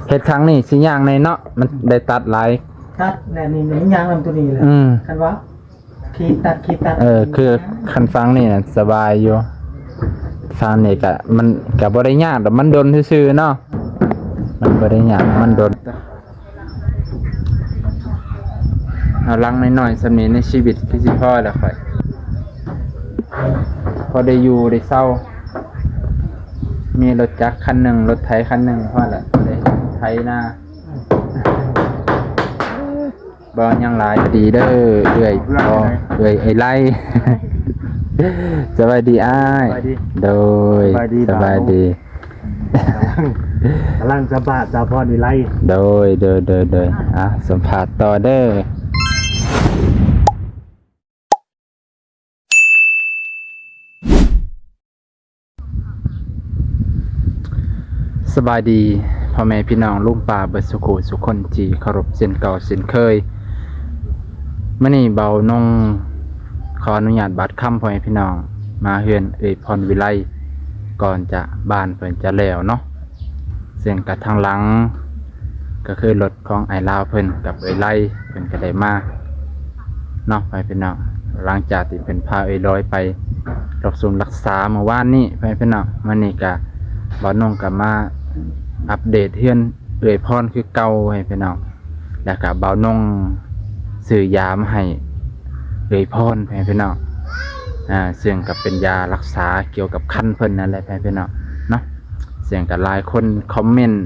เฮ็ดครั้งนี้สิย่างในเนาะมันได้ตัดหลายตัดแน่นี่มันยางลำตัวนี้เลยคันว่าขีดตัดคือคันฟังนี่น่ะสบายอยู่ฟังนี่ก็มันก็บ่ได้ยากดอกมันดนซื่อๆเนาะมันบ่ได้ยากมันดนเอาลังน้อยๆสำนี้ในชีวิตคือสิพอแล้วค่อยพอได้อยู่ได้เศร้ามีรถจักรคันหนึ่งรถไถคันหนึ่งพอละได้ไถนาบ่ยังหลายดีเด้อเอื้อยพ่อเอื้อยไอ้ไล่สบายดีอ้ายโดยสบายดีกำลังจะบาดจะพอดีไล่โดยสัมภาษณ์ต่อเด้อสบายดีพ่อแม่พี่น้องลุงป่าเบิดสุขุสุคนจีเคารพเส้นเก่าเส้นเคยมื้อนี้เบานงขออนุญาตบัดค่ำพ่อแม่พี่น้องมาเฮือนพรวิไลก่อนจะบ้านเพิ่นจะแล้วเนาะเสียงกับทางหลังก็คือรถของไอ้ลาวเพิ่นกับไล่เพิ่นก็ได้มาเนาะพ่อแม่พี่น้องหลังจากที่เพิ่นพาลอยไปรักษาเมื่อวานนี้พ่อแม่พี่น้องมื้อนี้ก็บ่นงก็มาอัปเดตเฮือนพรคือเก่าให้พี่น้องแล้วก็บ่นงซื้อยามาให้พรให้พี่น้องซึ่งกับเป็นยารักษาเกี่ยวกับคันเพิ่นนั่นแหละให้พี่น้องเนาะเสียงกับหลายคนคอมเมนต์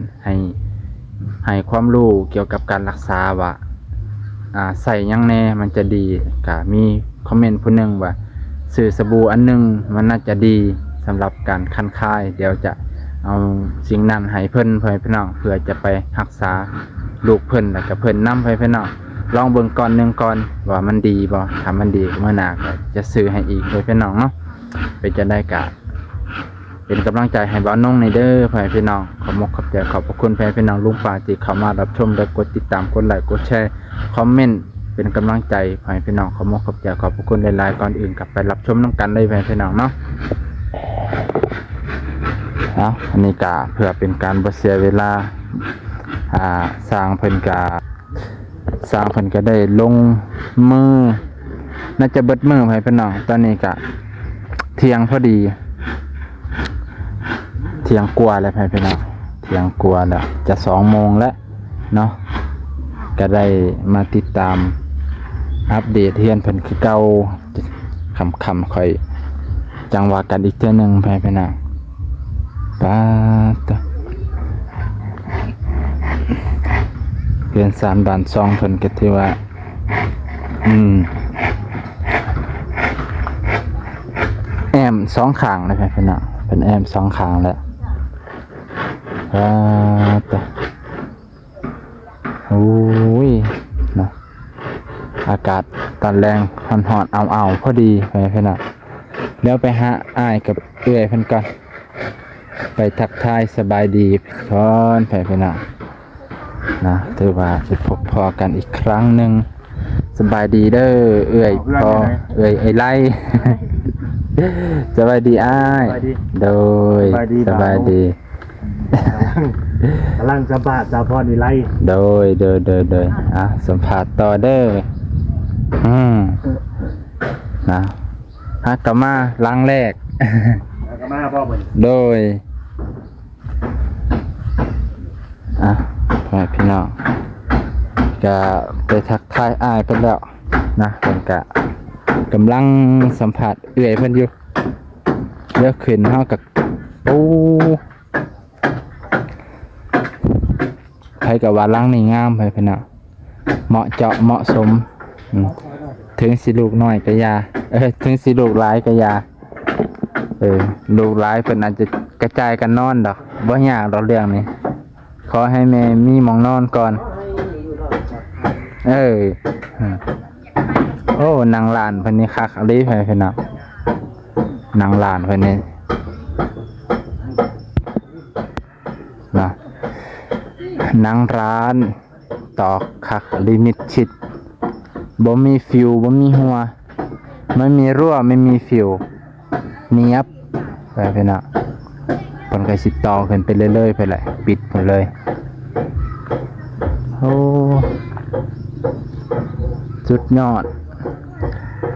ให้ความรู้เกี่ยวกับการรักษาว่าใส่ยังแน่มันจะดีก็มีคอมเมนต์ผู้หนึงว่าซื้อสบู่อันนึงมันน่าจะดีสำหรับการคันคายเดี๋ยวจะเอาสิ่งนั้นให้เพิ่นพี่น้องเพื่อจะไปรักษาลูกเพิ่นแล้วก็เพิ่นนำพี่น้องลองเบิ่งก่อนว่ามันดีบ่ถ้ามันดีเมื่อหน้าก็จะซื้อให้อีกพี่น้องเนาะเป็นจะได้กะเป็นกำลังใจให้บ่าวนงในเด้อพี่น้องขอบใจขอบพระคุณพี่น้องลุงป่าที่เข้ามารับชมและกดติดตามกดไลค์กดแชร์คอมเมนต์เป็นกำลังใจให้พี่น้องขอบใจขอบพระคุณหลายๆก่อนอื่นกลับไปรับชมน้ำกันได้พี่น้องเนาะอันนี้กะเพื่อเป็นการบ่เสียเวลาสร้างเพิ่นก็ได้ลงมือน่าจะเบิดมือให้พี่น้องตอนนี้กะเที่ยงพอดีเที่ยงกว่าแล้วพี่น้องเที่ยงกว่าแล้วจะ2 โมงแล้วเนาะก็ได้มาติดตามอัปเดตเฮือนเพิ่นคือเก่าคำค่อยจังว่ากันอีกเทื่อนึงพี่น้องป้าตเรียน3 บาน2เพิ่นก็ถือว่าแอม2ข้างนะพี่น้องเป็นแอม2ข้างแล้วป้าตโอ้ยนะอากาศตอนแรงร้อนๆเอาพอดีพี่น้องเดี๋ยวไปหาอ้ายกับเอื้อยเพิ่นก่อนไปทักทายสบายดีก่อนพี่น้องนะถือว่าจะพบพอกันอีกครั้งหนึ่งสบายดีเด้อเอื้อยพอเอื้อยไอ้ไล่สบายดีอ้ายโดยสบายดีกำลังจะบาดจะพอดีไล่โดยสัมภาษณ์ต่อเด้อนะฮักกะมาลังแรกกะมาพ่อเหมือนโดยพี่น้องก็ไปทักทายอ้ายเพิ่นแล้วนะเพิ่นก็กำลังสัมผัสเอื้อยเพิ่นอยู่เดี๋ยวขึ้นเฮากับใครก็ว่าลังนี่งามพี่น้องเหมาะเจาะเหมาะสมถึงสิลูกน้อยก็ยาถึงสิลูกหลายก็ยาลูกหลายเพิ่นอาจจะกระจายกันนอนดอกบ่ยากดอกเรื่องนี้ขอให้แม่มีหมองนอนก่อนโอ้นางหลานเพิ่นนี่คักอะไรพี่น้องนางหลานเพิ่นนี่นะนางร้านตอกคักลิมิตชิดบ่มีฟิวบ่มีหัวไม่มีรั่วไม่มีฟิวเนียบพี่น้อง เพิ่นก็สิต่อขึ้นไปเรื่อยๆไปแหละปิดหมดเลยโอ้สุดยอด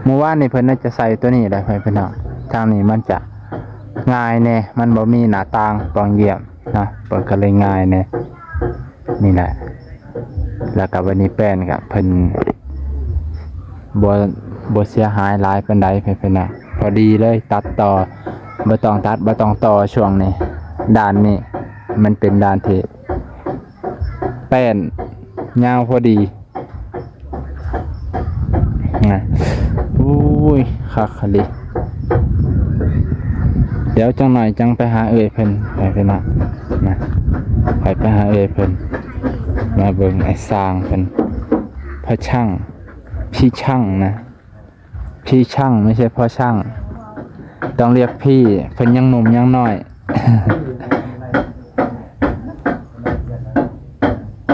เมื่อวานนี่เพิ่นน่าจะใส่ตัวนี้แหละพี่น้องทางนี้มันจะง่ายแน่มันบ่มีหน้าต่างปล่องเยี่ยมนะเปิดก็เลยง่ายแน่นี่แหละแล้วก็วันนี้แป้นก็เพิ่นบ่เสียหายหลายปานใดพี่น้องพอดีเลยตัดต่อบ่ต้องตัดบ่ต้องต่อช่วงนี้ด้านนี้มันเป็นด้านที่แป้นยาวพอดีนะอุ้ยคักขะลิเดี๋ยวจังหน่อยจังไปหาเอ่ยเพิ่นไปนะนะไปหาเอ่ยเพิ่นมาเบิ่งไอ้สร้างเพิ่นพ่อช่างพี่ช่างนะพี่ช่างไม่ใช่พ่อช่างต้องเรียกพี่เพิ่นยังหนุ่มยังน้อย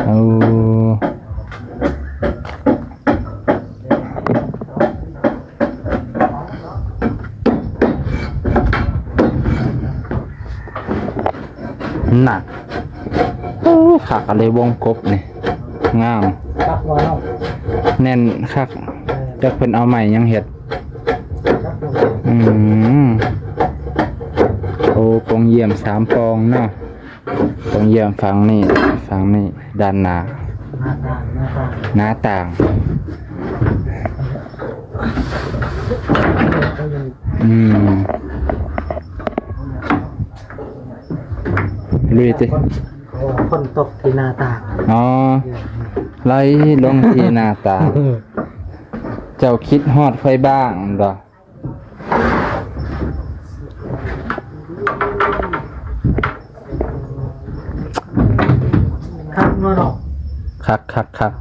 เอาหนักขักอะไรวงกบนี่งาม ตักว่าเนาะ แน่นคักจักเพิ่นเอาใหม่ยังเฮ็ด ตักว่า โอ้ปองเยี่ยม3ปองเนาะปองเยี่ยมฝั่งนี้ด้านหน้าหน้าต่างลุยติ คนตกที่หน้าต่าง อ๋อไล่ลงที่หน้าต่างเจ้าคิดฮอดไฟบ้างดอก คักเนาะ คัก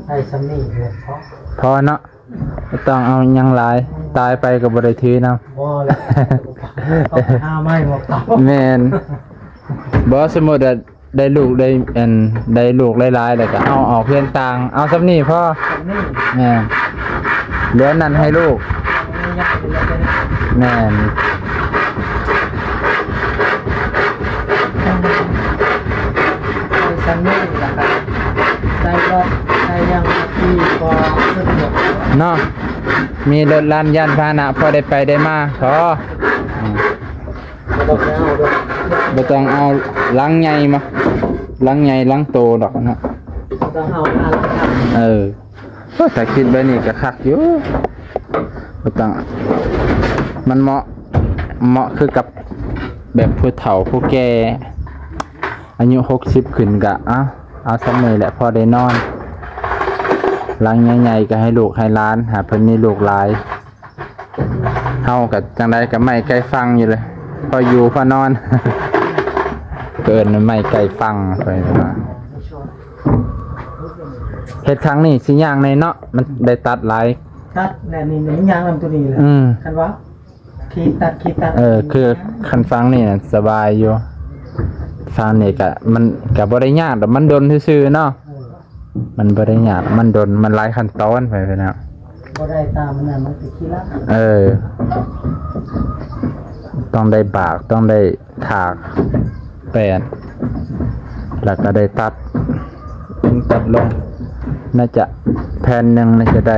ไอ้ซัมนี่เนี่ยเพราะ พอเนาะบ่ต้องเอาหยังหลายตายไปก็บ่ได้ถือนำ บ่แล้วต้องหาไม้มาเป่า แม่นบ่สมมุติว่าได้ลูกได้ลูกหลายๆแล้วก็เอาออกเพื่อนต่างเอาซำนี้พอ นี่ แม่นเหลือนั้นให้ลูก ยักษ์เลยนะ แม่น ไอ้ซัมนี่นะครับได้รถได้ยังที่กว่าสะดวก เนาะมีรถลานยานพาหนะพอได้ไปได้มาพอ บ่ต้องเอาด้วย บ่ต้องเอาลังใหญ่มาลังใหญ่ลังโตดอกเนาะ บ่ต้องเอาอะไรครับ แต่คิดแบบนี้ก็คักอยู่บ่ต้องมันเหมาะคือกับแบบผู้เฒ่าผู้แก่อายุ60ขึ้นก็เอาซำนี้แหละพอได้นอนลังใหญ่ๆก็ให้ลูกให้หลานหาเพิ่นมีลูกหลายเฮาก็จังได๋ก็ไม่ไกลฟังอยู่เลยพออยู่พอนอน เกินไม่ไกลฟังไปนะเฮ็ดครั้งนี้สิย่างในเนาะมันได้ตัดหลาย ตัดแน่นี่มันยางลำตัวนี้เลยคันว่าขีดตัดคือคันฟังนี่น่ะสบายอยู่ฟังนี่ก็มันก็บ่ได้ยากดอกมันดนซื่อๆเนาะมันบ่ได้ยากมันดนมันหลายขั้นตอนไปนะ บ่ได้ตามมันน่ะมันสิขี้ละ ต้องได้บากต้องได้ถากแปดแล้วก็ได้ตัดลงน่าจะแผ่นหนึงน่าจะได้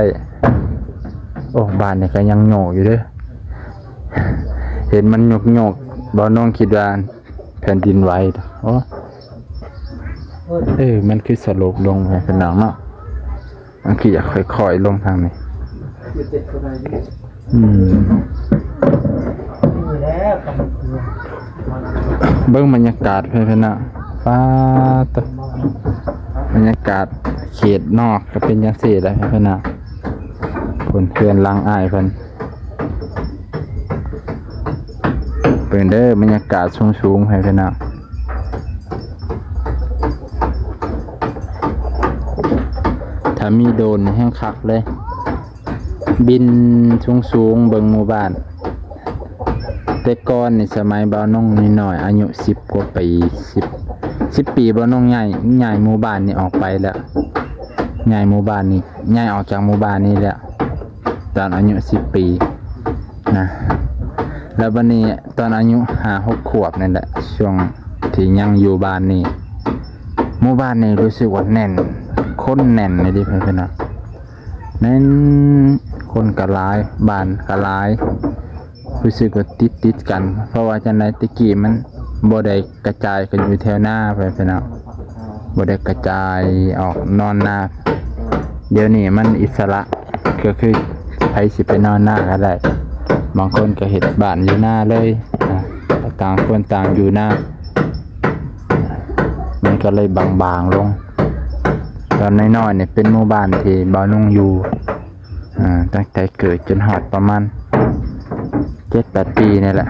โอ้บ้านนี่ก็ยังโหนอยู่เด้อเห็นมันโยกบ่น้องคิดว่าแผ่นดินไหวโอ้มันคือสลบลงไปเป็นหนังเนาะมันคืออยากค่อยๆลงทางนี้ อยู่ติดตัวใดนี่ นี่แล้วกับ เบิ่งบรรยากาศเพิ่นน่ะฟ้าตะบรรยากาศเขตนอกก็เป็นจังซี่แหละเพิ่นน่ะเพิ่นเพื่อนลังอ้ายเพิ่นเป็นเด้อบรรยากาศสูงๆให้เพิ่นน่ะถ้ามีโดรนแห้งคักเลยบินสูงๆเบิ่งหมู่บ้านแต่ก่อนนี่สมัยบ่าวน้องน้อยๆอายุ10กว่าปี10ปีบ่าวน้องใหญ่หมู่บ้านนี่ออกไปแล้วใหญ่หมู่บ้านนี่ใหญ่ออกจากหมู่บ้านนี่แล้วตอนอายุ10ปีนะ แล้วบัดนี้ตอนอายุ5-6 ขวบนั่นแหละช่วงที่ยังอยู่บ้านนี่หมู่บ้านนี่รู้สึกว่าแน่นคนแน่นเลยดิเพิ่นน่ะแน่นคนก็หลายบ้านก็หลายรู้สึกว่าติดกันเพราะว่าจังได๋ตะกี้มันบ่ได้กระจายกันอยู่แถวหน้าเพิ่นน่ะบ่ได้กระจายออกนอนหน้าเดี๋ยวนี้มันอิสระก็คือใครสิไปนอนหน้าก็ได้บางคนก็เฮ็ดบ้านอยู่หน้าเลยต่างคนต่างอยู่หน้ามันก็เลยบางๆลงตอนน้อยๆเนี่ยเป็นหมู่บ้านที่บ่าวนุ่งอยู่ตั้งแต่เกิดจนฮอดประมาณ 7-8 ปีนี่แหละ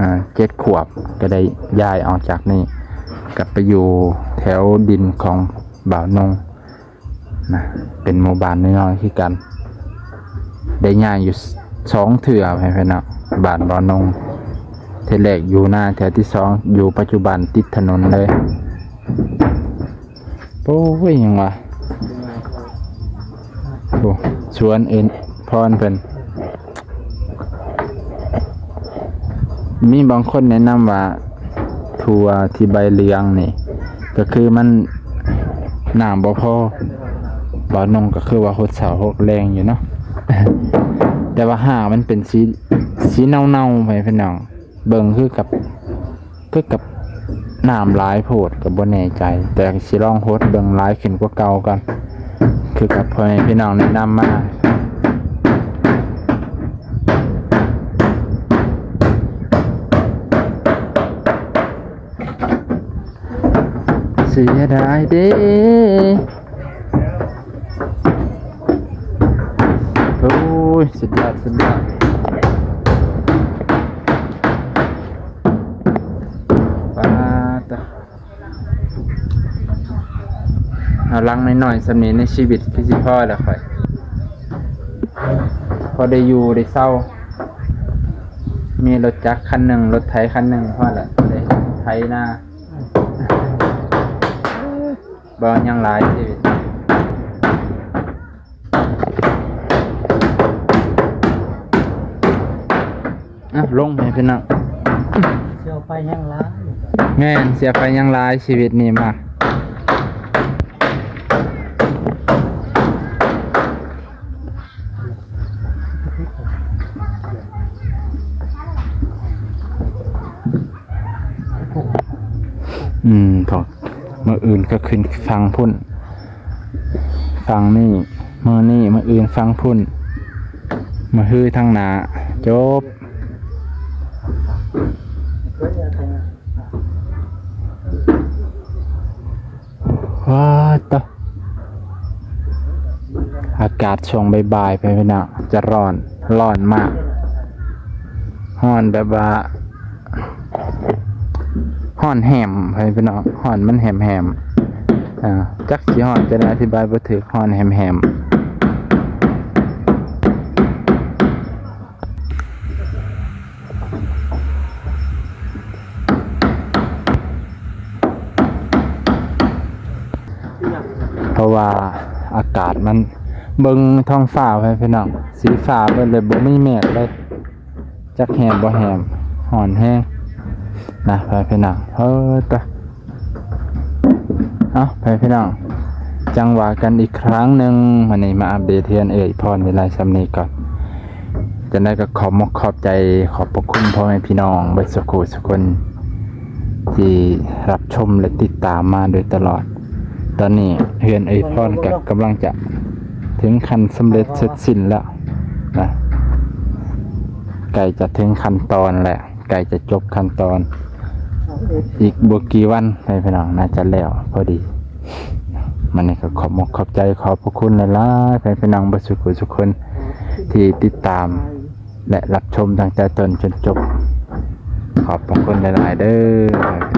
7 ขวบก็ได้ย้ายออกจากนี่กลับไปอยู่แถวดินของบ่าวนงนะเป็นหมู่บ้านน้อยๆคือกันได้ย้ายอยู่2 เทื่อให้เพิ่นเนาะบ้านบ่าวนงเทื่อแรกอยู่หน้าแถวที่2อยู่ปัจจุบันติดถนนเลยโอ้ยยังวะโอ้ชวนเอ็นพรเพิ่นมีบางคนแนะนำว่าทัวที่ใบเหลียงนี่ก็คือมันน้ำบ่พอบ่าวนงก็คือว่าหดเสาหดแรงอยู่เนาะ แต่ว่าหามันเป็นสีเน่าๆไปพี่น้องเบิ่งคือกับน้ำหลายโพดก็บ่แน่ใจแต่สิลองโฮดเบิ่งหลายขึ้นกว่าเก่าก่อนคือกับพ่อแม่พี่น้องแนะนำมาเสียดายเด้โอ้ยสุดยอดปาตะเอาลังหน่อยๆสำเนียงในชีวิตคือสิพ่อแล้วค่อยพอได้อยู่ได้เศร้ามีรถจักรคันหนึ่งรถไถคันหนึ่งพ่อแหละได้ไถหน้าบ่ยังหลายชีวิตลงให้พี่น้อง เที่ยวไปยังล้าง แม่นเสียไปยังหลายชีวิตนี่มากถอดเมื่ออื่นก็ขึ้นฟังพุ่นฟังนี่เมื่อนี่เมื่ออื่นฟังพุ่นมาฮือทางหนาจบว้าตะอากาศช่วงบ่ายๆไปพี่น้องจะร้อนมากร้อนแบบว่าร้อนแหมไปพี่น้องร้อนมันแหมจักสิร้อนจะได้อธิบายบ่ถูกร้อนแหมเพราะว่าอากาศมันเบิ่งท้องฟ้าไปพี่น้องสีฟ้าเบิดเลยบ่มีเมฆเลยจักแหมบ่แหมร้อนแฮงนะไปพี่น้องตะไปพี่น้องจังหวะกันอีกครั้งหนึ่งวันนี้มาอัปเดตเทือนพรเวลาสำนี้ก่อนจะได้ก็ขอบใจขอบพระคุณพ่อแม่พี่น้องเบิดสุขทุกคนที่รับชมและติดตามมาโดยตลอดตอนนี้เฮือนพรกับกำลังจะถึงขั้นสำเร็จเสร็จสิ้นแล้วนะไก่จะถึงขั้นตอนแหละไก่จะจบขั้นตอนอีกบ่กี่วันไปพี่น้องน่าจะแล้วพอดีมันนี่ก็ขอบใจขอบพระคุณหลายๆไปพี่น้องเบิดสุขทุกคนที่ติดตามและรับชมตั้งแต่ต้นจนจบขอบพระคุณหลายๆเด้อ